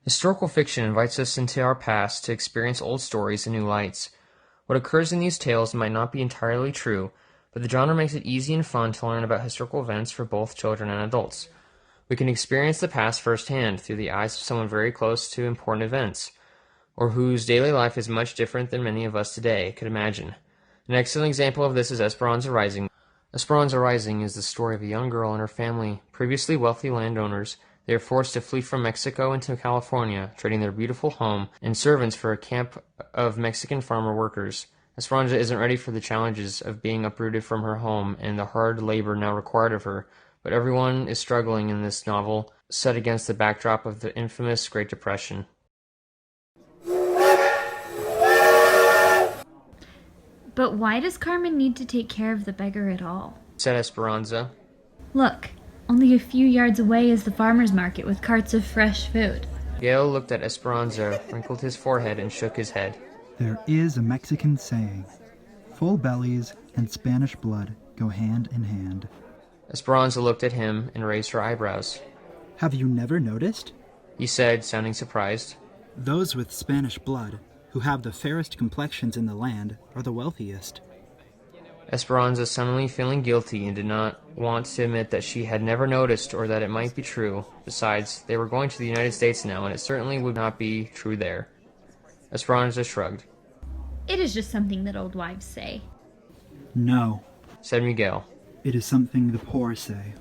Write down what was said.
Historical fiction invites us into our past to experience old stories in new lights. What occurs in these tales might not be entirely true, but the genre makes it easy and fun to learn about historical events for both children and adults. We can experience the past firsthand through the eyes of someone very close to important events, or whose daily life is much different than many of us today could imagine. An excellent example of this is Esperanza Rising. Esperanza Rising is the story of a young girl and her family, previously wealthy landowners. They are forced to flee from Mexico into California, trading their beautiful home and servants for a camp of Mexican farmer workers. Esperanza isn't ready for the challenges of being uprooted from her home and the hard labor now required of her, but everyone is struggling in this novel, set against the backdrop of the infamous Great Depression. But why does Carmen need to take care of the beggar at all? Said Esperanza. Look, only a few yards away is the farmer's market with carts of fresh food. Gale looked at Esperanza, wrinkled his forehead, and shook his head. There is a Mexican saying, full bellies and Spanish blood go hand in hand. Esperanza looked at him and raised her eyebrows. Have you never noticed? He said, sounding surprised. Those with Spanish blood, who have the fairest complexions in the land, are the wealthiest. Esperanza, suddenly feeling guilty, and did not want to admit that she had never noticed or that it might be true. Besides, they were going to the United States now, and it certainly would not be true there. Esperanza shrugged. It is just something that old wives say. No, Said Miguel. it is something the poor say.